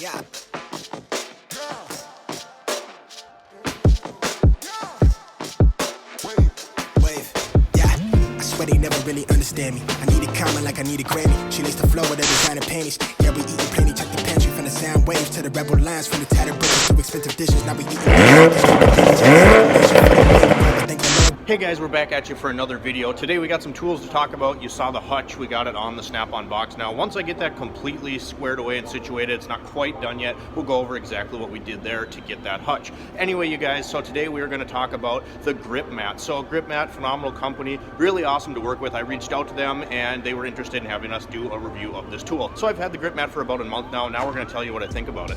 Yeah. Wave. Yeah. I swear they never really understand me. I need a comment like I need a Grammy. She lace the flow with her designer panties. Yeah, we eating plenty. Check the pantry from the sound waves to the rebel lines, from the tattered bricks to expensive dishes. Now we eating. Hey guys, we're back at you for another video. Today we got some tools to talk about. You saw the Hutch, we got it on the Snap-on box. Now once I get that completely squared away and situated, it's not quite done yet, we'll go over exactly what we did there to get that Hutch. Anyway you guys, so today we are going to talk about the Grypmat. So Grypmat, phenomenal company, really awesome to work with. I reached out to them and they were interested in having us do a review of this tool. So I've had the Grypmat for about a month now. Now we're going to tell you what I think about it.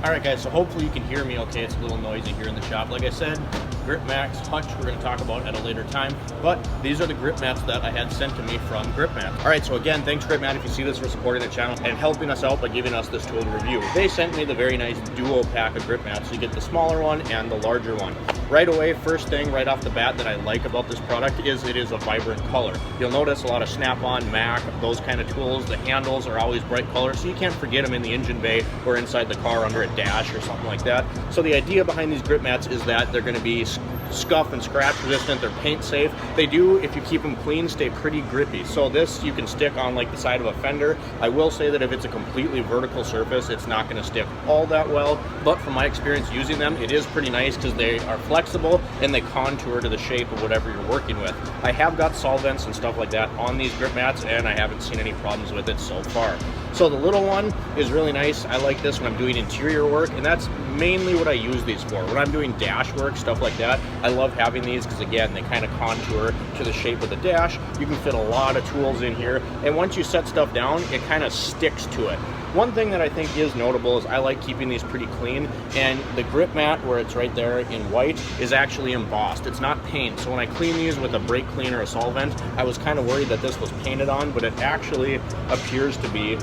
Alright guys, so hopefully you can hear me okay. It's a little noisy here in the shop. Like I said, Grypmat Hutch we're going to talk about at a later time, but these are the Grypmats that I had sent to me from Grypmat. Alright, so again, thanks Grypmat if you see this, for supporting the channel and helping us out by giving us this tool to review. They sent me the very nice duo pack of Grypmats, so you get the smaller one and the larger one. Right away, first thing right off the bat that I like about this product is it is a vibrant color. You'll notice a lot of Snap-on, Mac, those kind of tools, the handles are always bright colors, so you can't forget them in the engine bay or inside the car under a dash or something like that. So the idea behind these Grypmats is that they're going to be scuff and scratch resistant, they're paint safe. They do, if you keep them clean, stay pretty grippy. So this you can stick on like the side of a fender. I will say that if it's a completely vertical surface, it's not going to stick all that well, but from my experience using them, it is pretty nice because they are flexible and they contour to the shape of whatever you're working with. I have got solvents and stuff like that on these Grypmats and I haven't seen any problems with it so far. So the little one is really nice. I like this when I'm doing interior work, and that's mainly what I use these for. When I'm doing dash work, stuff like that, I love having these because again, they kind of contour to the shape of the dash. You can fit a lot of tools in here, and once you set stuff down, it kind of sticks to it. One thing that I think is notable is I like keeping these pretty clean, and the Grypmat, where it's right there in white, is actually embossed. It's not paint. So when I clean these with a brake cleaner or a solvent, I was kind of worried that this was painted on, but it actually appears to be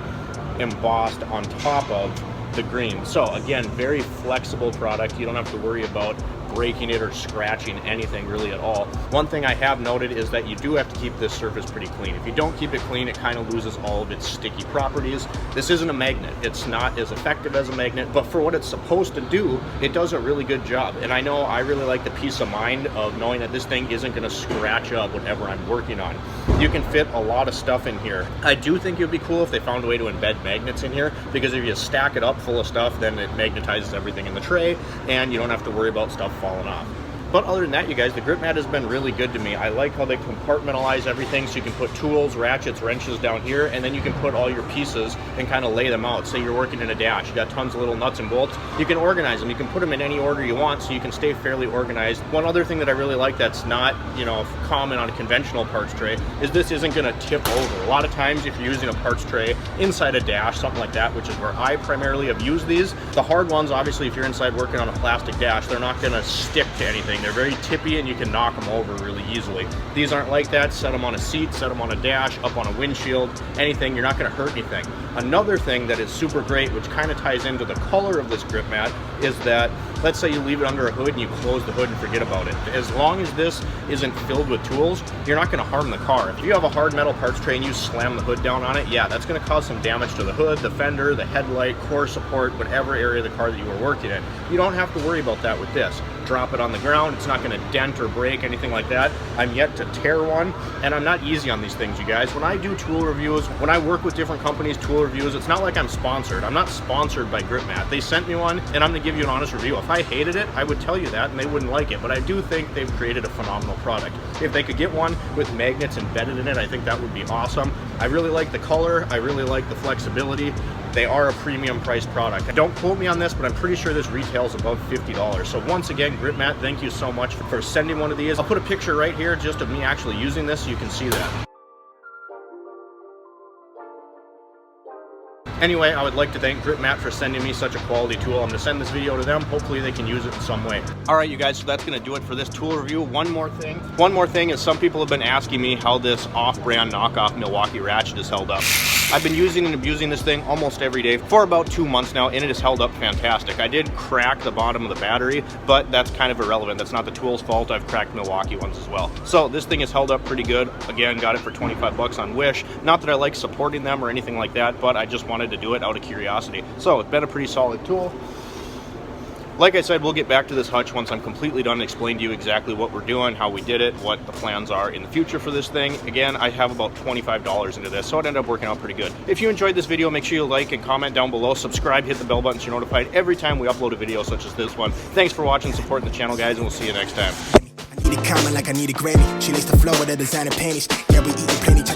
embossed on top of the green. So again, very flexible product. You don't have to worry about breaking it or scratching anything really at all. One thing I have noted is that you do have to keep this surface pretty clean. If you don't keep it clean, it kind of loses all of its sticky properties. This isn't a magnet. It's not as effective as a magnet, but for what it's supposed to do, it does a really good job. And I know I really like the peace of mind of knowing that this thing isn't going to scratch up whatever I'm working on. You can fit a lot of stuff in here. I do think it would be cool if they found a way to embed magnets in here, because if you stack it up full of stuff, then it magnetizes everything in the tray and you don't have to worry about stuff falling off. But other than that, you guys, the Grypmat has been really good to me. I like how they compartmentalize everything, so you can put tools, ratchets, wrenches down here, and then you can put all your pieces and kind of lay them out. Say you're working in a dash, you got tons of little nuts and bolts, you can organize them. You can put them in any order you want, so you can stay fairly organized. One other thing that I really like that's not, common on a conventional parts tray is this isn't going to tip over. A lot of times if you're using a parts tray inside a dash, something like that, which is where I primarily have used these, the hard ones, obviously if you're inside working on a plastic dash, they're not going to stick to anything. They're very tippy and you can knock them over really easily. These aren't like that. Set them on a seat, set them on a dash, up on a windshield, anything. You're not going to hurt anything. Another thing that is super great, which kind of ties into the color of this Grypmat, is that let's say you leave it under a hood and you close the hood and forget about it. As long as this isn't filled with tools, you're not going to harm the car. If you have a hard metal parts tray and you slam the hood down on it, yeah, that's going to cause some damage to the hood, the fender, the headlight, core support, whatever area of the car that you were working in. You don't have to worry about that with this. Drop it on the ground, it's not going to dent or break, anything like that. I'm yet to tear one, and I'm not easy on these things, you guys. When I do tool reviews, when I work with different companies, tool reviews, it's not like I'm sponsored. I'm not sponsored by Grypmat. They sent me one, and I'm going to give you an honest review. If I hated it, I would tell you that, and they wouldn't like it, but I do think they've created a phenomenal product. If they could get one with magnets embedded in it, I think that would be awesome. I really like the color. I really like the flexibility. They are a premium priced product. Don't quote me on this, but I'm pretty sure this retails above $50. So once again, Grypmat, thank you so much for sending one of these. I'll put a picture right here just of me actually using this so you can see that. Anyway, I would like to thank Grypmat for sending me such a quality tool. I'm going to send this video to them. Hopefully they can use it in some way. Alright you guys, so that's going to do it for this tool review. One more thing is some people have been asking me how this off-brand knockoff Milwaukee ratchet is held up. I've been using and abusing this thing almost every day for about 2 months now, and it has held up fantastic. I did crack the bottom of the battery, but that's kind of irrelevant. That's not the tool's fault. I've cracked Milwaukee ones as well. So this thing has held up pretty good. Again, got it for 25 bucks on Wish. Not that I like supporting them or anything like that, but I just wanted to do it out of curiosity. So it's been a pretty solid tool. Like I said, we'll get back to this hutch once I'm completely done and explain to you exactly what we're doing, how we did it, what the plans are in the future for this thing. Again, I have about $25 into this, so it ended up working out pretty good. If you enjoyed this video, make sure you like and comment down below, subscribe, hit the bell button so you're notified every time we upload a video such as this one. Thanks for watching, supporting the channel, guys, and we'll see you next time. I need a comment like I need a Grammy. She likes the flow with her designer panties. Yeah, we eating plenty.